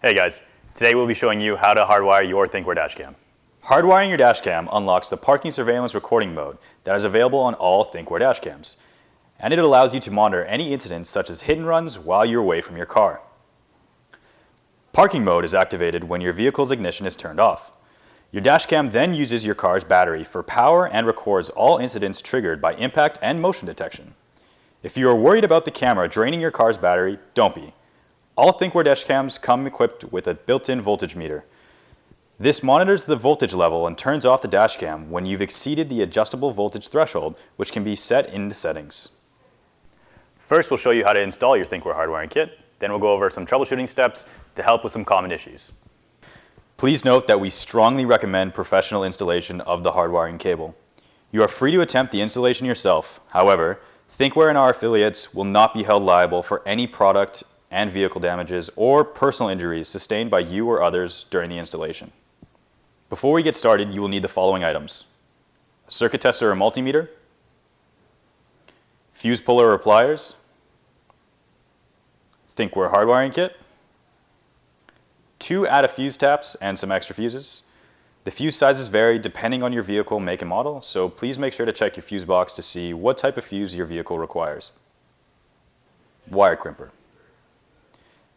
Hey guys, today we'll be showing you how to hardwire your Thinkware Dash Cam. Hardwiring your dash cam unlocks the parking surveillance recording mode that is available on all Thinkware dash cams, and it allows you to monitor any incidents such as hit and runs while you're away from your car. Parking mode is activated when your vehicle's ignition is turned off. Your dash cam then uses your car's battery for power and records all incidents triggered by impact and motion detection. If you are worried about the camera draining your car's battery, don't be. All Thinkware dash cams come equipped with a built-in voltage meter. This monitors the voltage level and turns off the dash cam when you've exceeded the adjustable voltage threshold, which can be set in the settings. First, we'll show you how to install your Thinkware hardwiring kit. Then we'll go over some troubleshooting steps to help with some common issues. Please note that we strongly recommend professional installation of the hardwiring cable. You are free to attempt the installation yourself. However, Thinkware and our affiliates will not be held liable for any product and vehicle damages or personal injuries sustained by you or others during the installation. Before we get started, you will need the following items: a circuit tester or multimeter, fuse puller or pliers, Thinkware hardwiring kit, 2 add-a fuse taps and some extra fuses. The fuse sizes vary depending on your vehicle make and model, so please make sure to check your fuse box to see what type of fuse your vehicle requires. Wire crimper.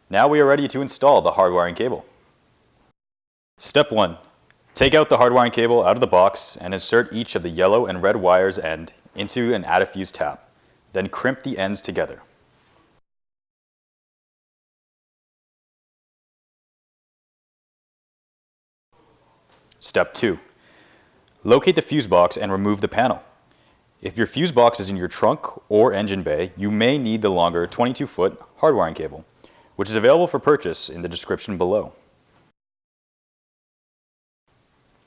Now we are ready to install the hardwiring cable. Step 1. Take out the hardwiring cable out of the box and insert each of the yellow and red wires end into an add-a fuse tap. Then crimp the ends together. Step 2. Locate the fuse box and remove the panel. If your fuse box is in your trunk or engine bay, you may need the longer 22-foot hardwiring cable, which is available for purchase in the description below.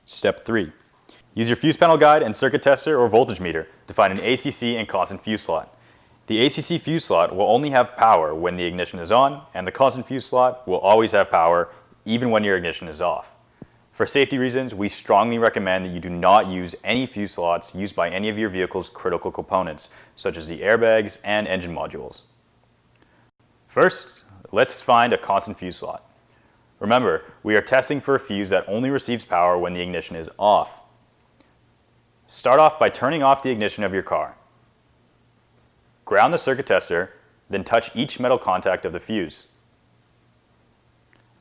Step 3. Use your fuse panel guide and circuit tester or voltage meter to find an ACC and constant fuse slot. The ACC fuse slot will only have power when the ignition is on, and the constant fuse slot will always have power even when your ignition is off. For safety reasons, we strongly recommend that you do not use any fuse slots used by any of your vehicle's critical components, such as the airbags and engine modules. First, let's find a constant fuse slot. Remember, we are testing for a fuse that only receives power when the ignition is off. Start off by turning off the ignition of your car. Ground the circuit tester, then touch each metal contact of the fuse.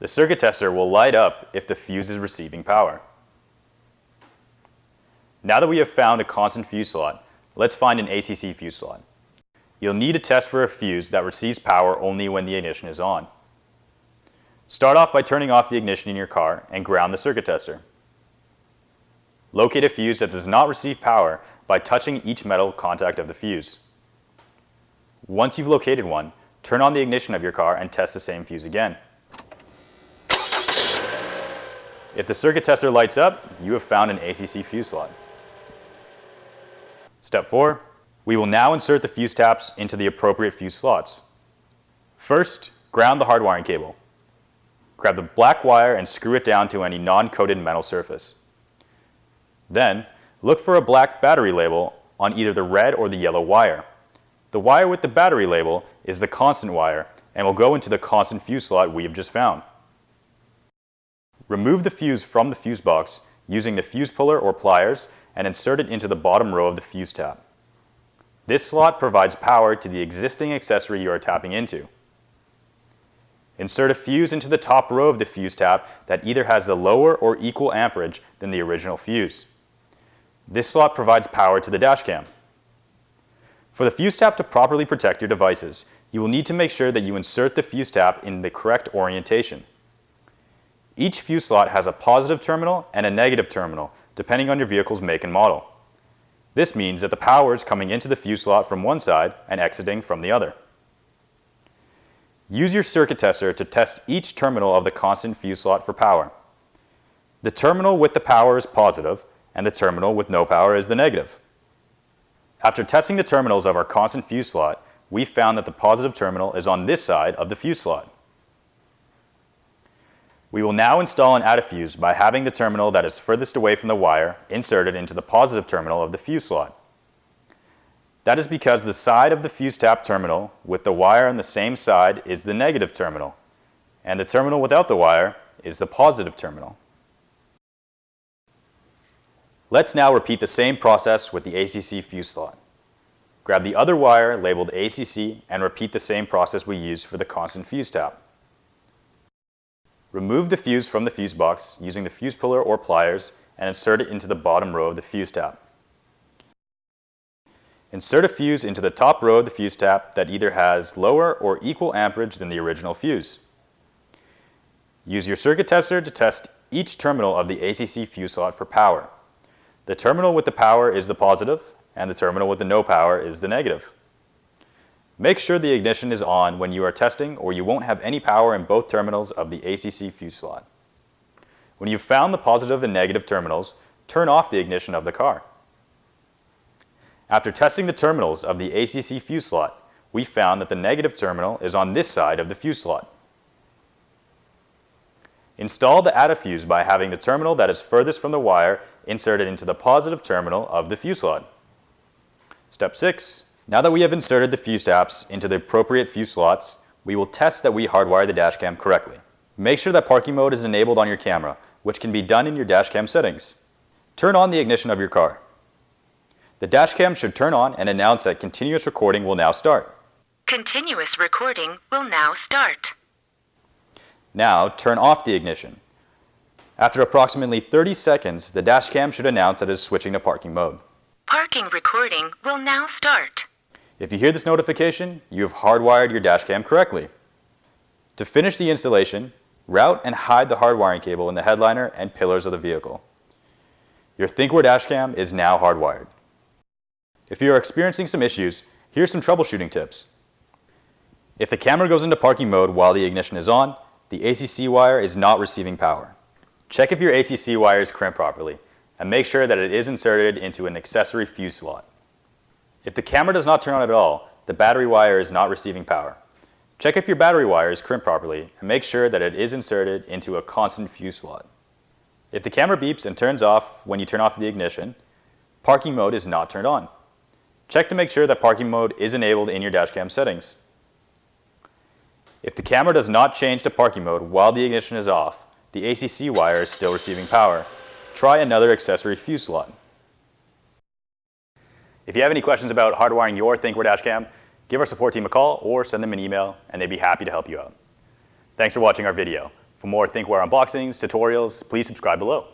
The circuit tester will light up if the fuse is receiving power. Now that we have found a constant fuse slot, let's find an ACC fuse slot. You'll need to test for a fuse that receives power only when the ignition is on. Start off by turning off the ignition in your car and ground the circuit tester. Locate a fuse that does not receive power by touching each metal contact of the fuse. Once you've located one, turn on the ignition of your car and test the same fuse again. If the circuit tester lights up, you have found an ACC fuse slot. Step 4. We will now insert the fuse taps into the appropriate fuse slots. First, ground the hardwiring cable. Grab the black wire and screw it down to any non-coated metal surface. Then, look for a black battery label on either the red or the yellow wire. The wire with the battery label is the constant wire and will go into the constant fuse slot we have just found. Remove the fuse from the fuse box using the fuse puller or pliers and insert it into the bottom row of the fuse tap. This slot provides power to the existing accessory you are tapping into. Insert a fuse into the top row of the fuse tap that either has the lower or equal amperage than the original fuse. This slot provides power to the dash cam. For the fuse tap to properly protect your devices, you will need to make sure that you insert the fuse tap in the correct orientation. Each fuse slot has a positive terminal and a negative terminal, depending on your vehicle's make and model. This means that the power is coming into the fuse slot from one side and exiting from the other. Use your circuit tester to test each terminal of the constant fuse slot for power. The terminal with the power is positive, and the terminal with no power is the negative. After testing the terminals of our constant fuse slot, we found that the positive terminal is on this side of the fuse slot. We will now install an add-a fuse by having the terminal that is furthest away from the wire inserted into the positive terminal of the fuse slot. That is because the side of the fuse tap terminal with the wire on the same side is the negative terminal, and the terminal without the wire is the positive terminal. Let's now repeat the same process with the ACC fuse slot. Grab the other wire labeled ACC and repeat the same process we used for the constant fuse tap. Remove the fuse from the fuse box using the fuse puller or pliers and insert it into the bottom row of the fuse tap. Insert a fuse into the top row of the fuse tap that either has lower or equal amperage than the original fuse. Use your circuit tester to test each terminal of the ACC fuse slot for power. The terminal with the power is the positive, and the terminal with the no power is the negative. Make sure the ignition is on when you are testing, or you won't have any power in both terminals of the ACC fuse slot. When you've found the positive and negative terminals, turn off the ignition of the car. After testing the terminals of the ACC fuse slot, we found that the negative terminal is on this side of the fuse slot. Install the add-a fuse by having the terminal that is furthest from the wire inserted into the positive terminal of the fuse slot. Step 6. Now that we have inserted the fuse taps into the appropriate fuse slots, we will test that we hardwire the dash cam correctly. Make sure that parking mode is enabled on your camera, which can be done in your dash cam settings. Turn on the ignition of your car. The dash cam should turn on and announce that continuous recording will now start. Continuous recording will now start. Now turn off the ignition. After approximately 30 seconds, the dash cam should announce that it is switching to parking mode. Parking recording will now start. If you hear this notification, you have hardwired your dash cam correctly. To finish the installation, route and hide the hardwiring cable in the headliner and pillars of the vehicle. Your Thinkware Dash Cam is now hardwired. If you are experiencing some issues, here's some troubleshooting tips. If the camera goes into parking mode while the ignition is on, the ACC wire is not receiving power. Check if your ACC wire is crimped properly, and make sure that it is inserted into an accessory fuse slot. If the camera does not turn on at all, the battery wire is not receiving power. Check if your battery wire is crimped properly, and make sure that it is inserted into a constant fuse slot. If the camera beeps and turns off when you turn off the ignition, parking mode is not turned on. Check to make sure that parking mode is enabled in your dashcam settings. If the camera does not change to parking mode while the ignition is off, the ACC wire is still receiving power. Try another accessory fuse slot. If you have any questions about hardwiring your Thinkware Dash Cam, give our support team a call or send them an email and they'd be happy to help you out. Thanks for watching our video. For more Thinkware unboxings, tutorials, please subscribe below.